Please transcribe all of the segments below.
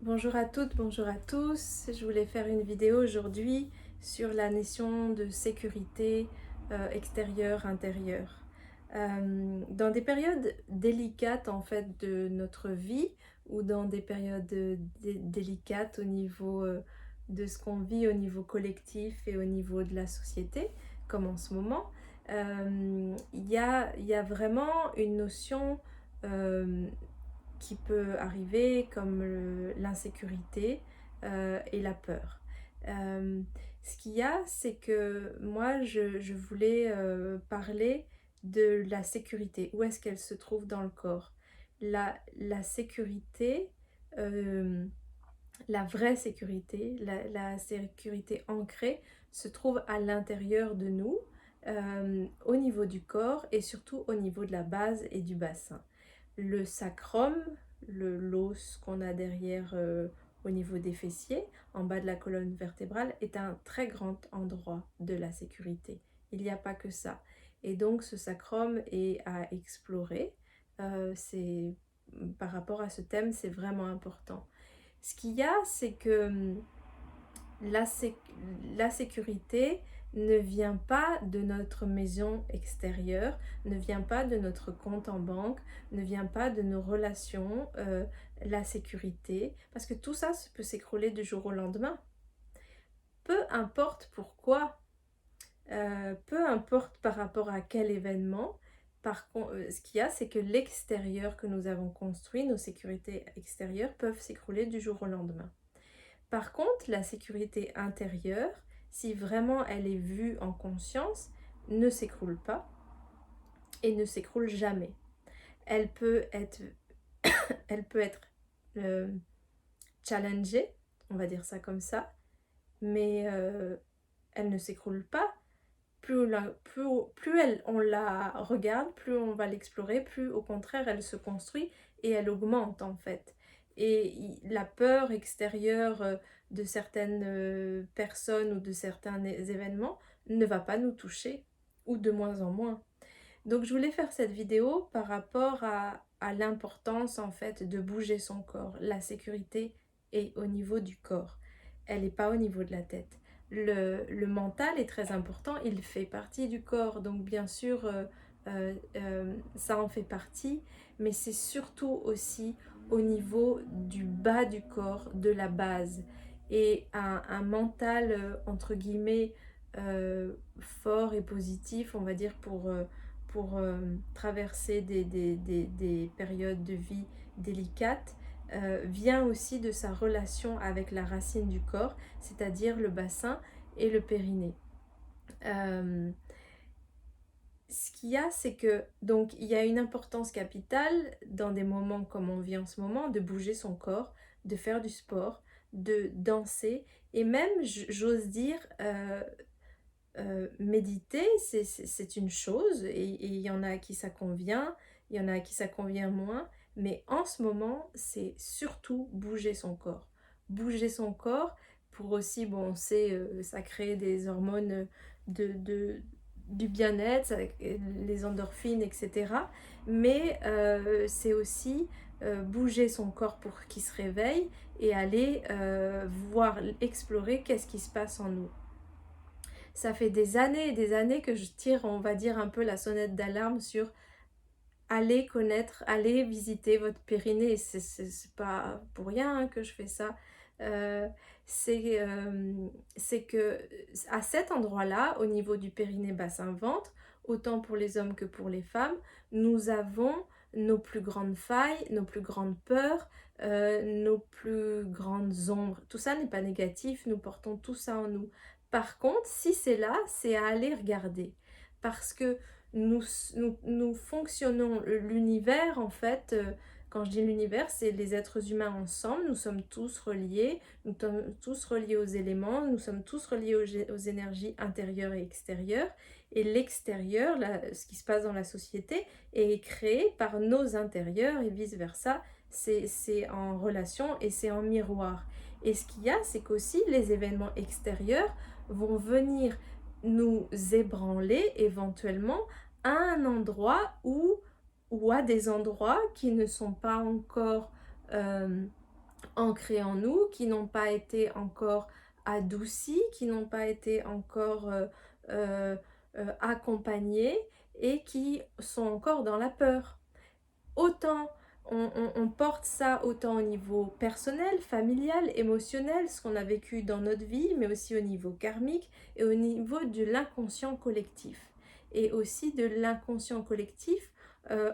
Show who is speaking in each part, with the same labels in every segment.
Speaker 1: Bonjour à toutes, bonjour à tous. Je voulais faire une vidéo aujourd'hui sur la notion de sécurité extérieure-intérieure. Dans des périodes délicates en fait de notre vie ou dans des périodes délicates au niveau de ce qu'on vit au niveau collectif et au niveau de la société, comme en ce moment, il y a vraiment une notion qui peut arriver comme l'insécurité et la peur. Euh, Ce qu'il y a, c'est que moi, je voulais parler de la sécurité. Où est-ce qu'elle se trouve dans le corps? La sécurité, euh, la vraie sécurité, la sécurité ancrée, se trouve à l'intérieur de nous, au niveau du corps et surtout au niveau de la base et du bassin. Le sacrum, l'os qu'on a derrière au niveau des fessiers, en bas de la colonne vertébrale, est un très grand endroit de la sécurité. Il n'y a pas que ça. Et donc ce sacrum est à explorer. C'est par rapport à ce thème, c'est vraiment important. Ce qu'il y a, c'est que la, la sécurité ne vient pas de notre maison extérieure, ne vient pas de notre compte en banque, ne vient pas de nos relations, la sécurité, parce que tout ça peut s'écrouler du jour au lendemain. Peu importe pourquoi, peu importe par rapport à quel événement, ce qu'il y a, c'est que l'extérieur que nous avons construit, nos sécurités extérieures, peuvent s'écrouler du jour au lendemain. Par contre, la sécurité intérieure, si vraiment elle est vue en conscience, ne s'écroule pas et ne s'écroule jamais. Elle peut être, elle peut être euh, challengée, on va dire ça comme ça, mais elle ne s'écroule pas. On la regarde, plus on va l'explorer, plus au contraire elle se construit et elle augmente en fait. Et la peur extérieure de certaines personnes ou de certains événements ne va pas nous toucher, ou de moins en moins. Donc je voulais faire cette vidéo par rapport à l'importance en fait de bouger son corps. La sécurité est au niveau du corps, elle n'est pas au niveau de la tête. Le mental est très important, il fait partie du corps, donc bien sûr ça en fait partie, mais c'est surtout aussi au niveau du bas du corps, de la base. Et un mental entre guillemets fort et positif, on va dire, pour traverser des périodes de vie délicates, vient aussi de sa relation avec la racine du corps, c'est-à-dire le bassin et le périnée. Euh, Ce qu'il y a, c'est que donc il y a une importance capitale dans des moments comme on vit en ce moment, de bouger son corps, de faire du sport, de danser et même, j'ose dire, méditer, c'est une chose et il y en a à qui ça convient, il y en a à qui ça convient moins, mais en ce moment, c'est surtout bouger son corps. Bouger son corps pour aussi, bon, on sait, ça crée des hormones de, du bien-être, les endorphines, etc. Mais c'est aussi bouger son corps pour qu'il se réveille et aller voir, explorer qu'est-ce qui se passe en nous. Ça fait des années et des années que je tire, on va dire, un peu la sonnette d'alarme sur aller connaître, aller visiter votre périnée. C'est pas pour rien hein, que je fais ça. Euh, c'est que à cet endroit-là, au niveau du périnée bassin-ventre, autant pour les hommes que pour les femmes, nous avons nos plus grandes failles, nos plus grandes peurs, nos plus grandes ombres. Tout ça n'est pas négatif, nous portons tout ça en nous. Par contre, si c'est là, c'est à aller regarder. Parce que nous fonctionnons, l'univers en fait, quand je dis l'univers, c'est les êtres humains ensemble, nous sommes tous reliés, nous sommes tous reliés aux éléments, nous sommes tous reliés aux énergies intérieures et extérieures, et l'extérieur, ce qui se passe dans la société, est créé par nos intérieurs et vice-versa, c'est en relation et c'est en miroir. Et ce qu'il y a, c'est qu'aussi les événements extérieurs vont venir nous ébranler éventuellement à un endroit ou à des endroits qui ne sont pas encore ancrées en nous, qui n'ont pas été encore adoucies, qui n'ont pas été encore euh, accompagnées et qui sont encore dans la peur. Autant on porte ça autant au niveau personnel, familial, émotionnel, ce qu'on a vécu dans notre vie, mais aussi au niveau karmique et au niveau de l'inconscient collectif. Et aussi de l'inconscient collectif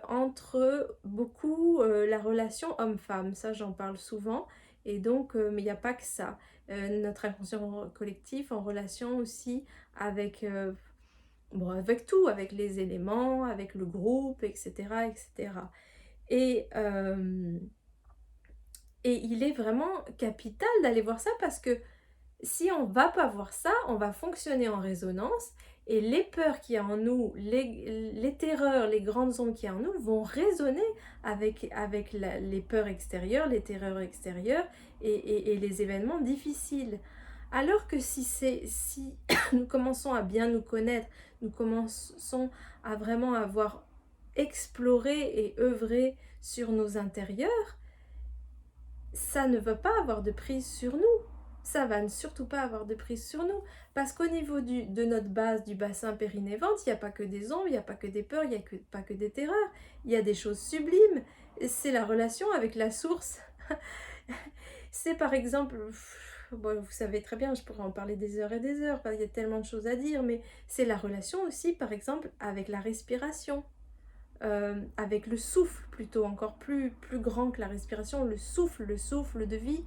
Speaker 1: entre beaucoup la relation homme-femme, ça j'en parle souvent, et donc, mais il n'y a pas que ça. Notre inconscient collectif en relation aussi avec, bon, avec tout, avec les éléments, avec le groupe, etc. etc. Et, euh, et il est vraiment capital d'aller voir ça parce que si on ne va pas voir ça, on va fonctionner en résonance et les peurs qu'il y a en nous, les terreurs, les grandes ondes qu'il y a en nous vont résonner avec les peurs extérieures, les terreurs extérieures et les événements difficiles. Alors que si nous commençons à bien nous connaître, nous commençons à vraiment avoir exploré et œuvré sur nos intérieurs, ça ne va pas avoir de prise sur nous. Ça va surtout pas avoir de prise sur nous. Parce qu'au niveau de notre base, du bassin périnée-ventre, il n'y a pas que des ombres, il n'y a pas que des peurs, il n'y a pas que des terreurs. Il y a des choses sublimes. C'est la relation avec la source. C'est par exemple, bon, vous savez très bien, je pourrais en parler des heures et des heures, il y a tellement de choses à dire, mais c'est la relation aussi, par exemple, avec la respiration. Avec le souffle plutôt, encore plus grand que la respiration, le souffle de vie.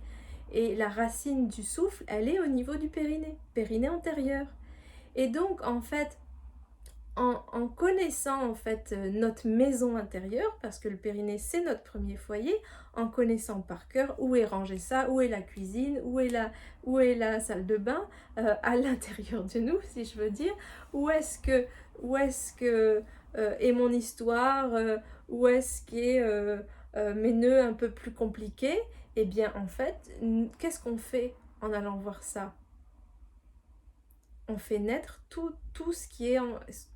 Speaker 1: Et la racine du souffle, elle est au niveau du périnée antérieur. Et donc, en fait, en connaissant en fait notre maison intérieure, parce que le périnée c'est notre premier foyer, en connaissant par cœur où est rangé ça, où est la cuisine, où est la salle de bain, à l'intérieur de nous si je veux dire, où est-ce que est mon histoire, où est-ce qu'est mes nœuds un peu plus compliqués, et bien en fait, qu'est-ce qu'on fait en allant voir ça? On fait naître tout ce qui est,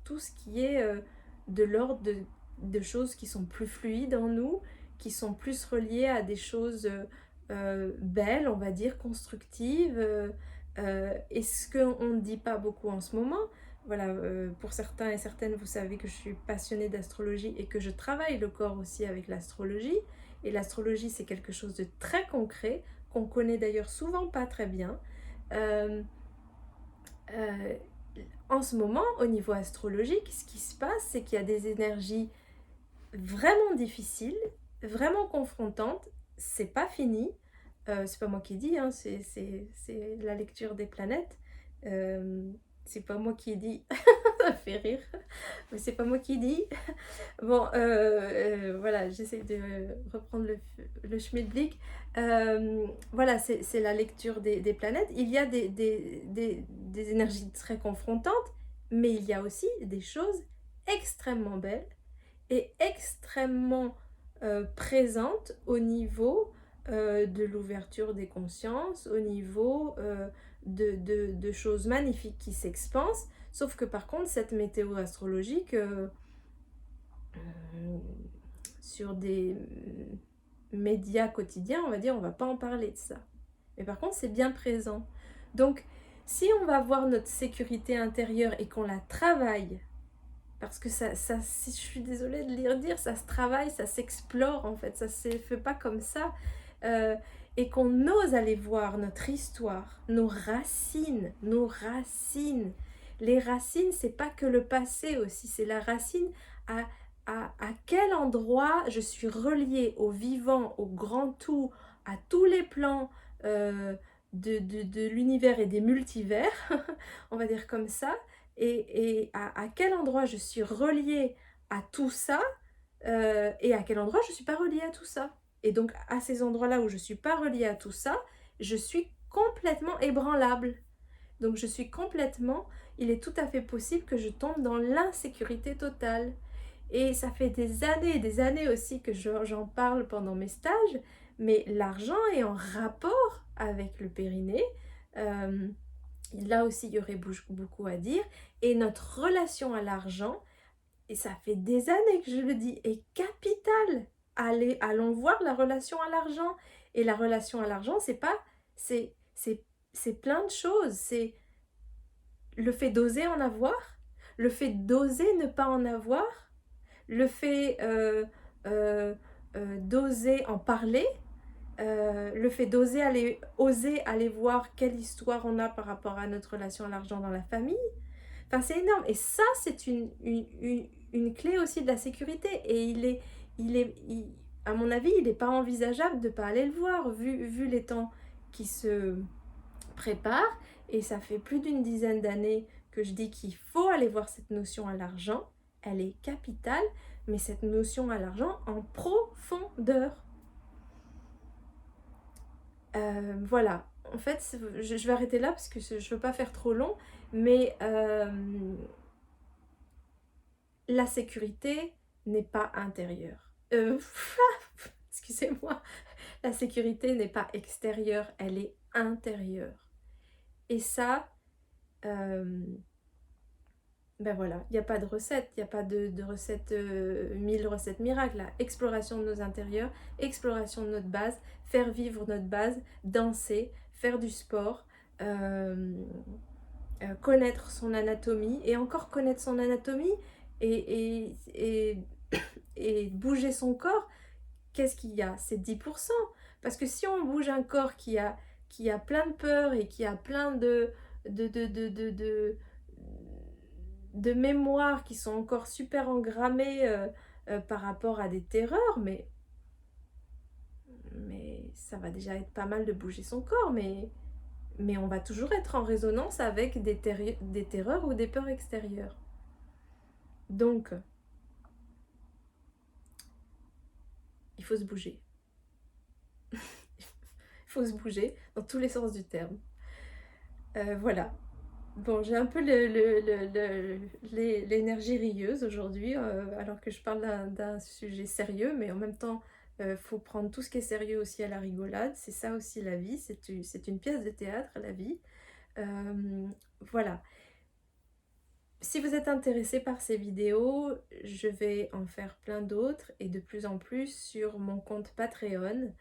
Speaker 1: tout ce qui est de l'ordre de choses qui sont plus fluides en nous, qui sont plus reliées à des choses belles, on va dire, constructives. Et ce qu'on ne dit pas beaucoup en ce moment, voilà, pour certains et certaines, vous savez que je suis passionnée d'astrologie et que je travaille le corps aussi avec l'astrologie. Et l'astrologie, c'est quelque chose de très concret, qu'on connaît d'ailleurs souvent pas très bien. Euh, euh, En ce moment, au niveau astrologique, ce qui se passe, c'est qu'il y a des énergies vraiment difficiles, vraiment confrontantes. C'est pas fini. C'est pas moi qui dis, hein, c'est la lecture des planètes. Euh, c'est pas moi qui dis. Ça fait rire. Mais c'est pas moi qui dis. Bon, voilà, j'essaie de reprendre le schmilblick. Voilà, c'est la lecture des planètes. Il y a des énergies très confrontantes, mais il y a aussi des choses extrêmement belles et extrêmement présentes au niveau de l'ouverture des consciences, au niveau de choses magnifiques qui s'expansent. Sauf que par contre, cette météo astrologique, sur des médias quotidiens, on va dire, on va pas en parler de ça. Mais par contre, c'est bien présent. Donc, si on va voir notre sécurité intérieure et qu'on la travaille, parce que si je suis désolée de le dire, ça se travaille, ça s'explore en fait, ça se fait pas comme ça. Euh, et qu'on ose aller voir notre histoire, nos racines, nos racines. Les racines, c'est pas que le passé aussi, c'est la racine à, à quel endroit je suis reliée au vivant, au grand tout, à tous les plans de l'univers et des multivers, on va dire comme ça, et à quel endroit je suis reliée à tout ça, et à quel endroit je ne suis pas reliée à tout ça. Et donc à ces endroits-là où je ne suis pas reliée à tout ça, je suis complètement ébranlable. Donc je suis complètement, il est tout à fait possible que je tombe dans l'insécurité totale. Et ça fait des années aussi que j'en parle pendant mes stages, mais l'argent est en rapport avec le périnée. Euh, Là aussi, il y aurait beaucoup à dire. Et notre relation à l'argent, et ça fait des années que je le dis, est capitale. Allons voir la relation à l'argent. Et la relation à l'argent, c'est pas, c'est plein de choses. C'est le fait d'oser en avoir, le fait d'oser ne pas en avoir, le fait d'oser en parler, le fait oser aller voir quelle histoire on a par rapport à notre relation à l'argent dans la famille. Enfin, c'est énorme. Et ça, c'est une clé aussi de la sécurité. Et à mon avis, il n'est pas envisageable de ne pas aller le voir, vu les temps qui se préparent. Et ça fait plus d'une dizaine d'années que je dis qu'il faut aller voir cette notion à l'argent. Elle est capitale, mais cette notion à l'argent en profondeur. Voilà. En fait, je vais arrêter là parce que je ne veux pas faire trop long, mais la sécurité n'est pas intérieure. Excusez-moi. La sécurité n'est pas extérieure, elle est intérieure. Et ça, ben voilà, il n'y a pas de recette, il n'y a pas de recette, 1000 recettes miracles. Là. Exploration de nos intérieurs, exploration de notre base, faire vivre notre base, danser, faire du sport, connaître son anatomie, et encore connaître son anatomie, et et bouger son corps, qu'est-ce qu'il y a? C'est 10%. Parce que si on bouge un corps qui a plein de peur et qui a plein de, de, de, de, de, de mémoires qui sont encore super engrammées par rapport à des terreurs, mais ça va déjà être pas mal de bouger son corps, mais on va toujours être en résonance avec des terreurs ou des peurs extérieures. Donc, il faut se bouger. Il faut se bouger dans tous les sens du terme. Voilà. Bon, j'ai un peu l'énergie rieuse aujourd'hui, alors que je parle d'un sujet sérieux, mais en même temps, faut prendre tout ce qui est sérieux aussi à la rigolade. C'est ça aussi la vie, c'est une pièce de théâtre, la vie. Voilà. Si vous êtes intéressé par ces vidéos, je vais en faire plein d'autres et de plus en plus sur mon compte Patreon.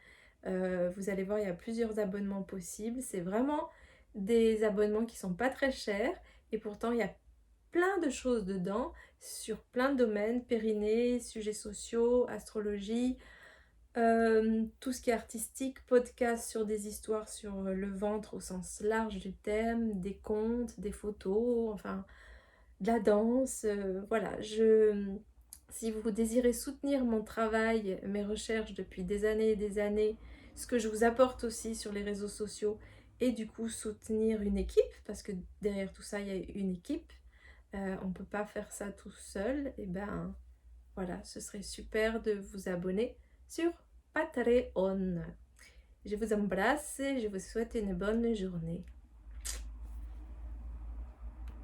Speaker 1: Vous allez voir, il y a plusieurs abonnements possibles. C'est vraiment des abonnements qui sont pas très chers et pourtant il y a plein de choses dedans sur plein de domaines, périnée, sujets sociaux, astrologie, tout ce qui est artistique, podcast sur des histoires sur le ventre au sens large du terme, des contes, des photos, enfin de la danse, voilà. Si vous désirez soutenir mon travail, mes recherches depuis des années et des années, ce que je vous apporte aussi sur les réseaux sociaux, et du coup soutenir une équipe, parce que derrière tout ça, il y a une équipe, on ne peut pas faire ça tout seul, et ben voilà, ce serait super de vous abonner sur Patreon. Je vous embrasse et je vous souhaite une bonne journée.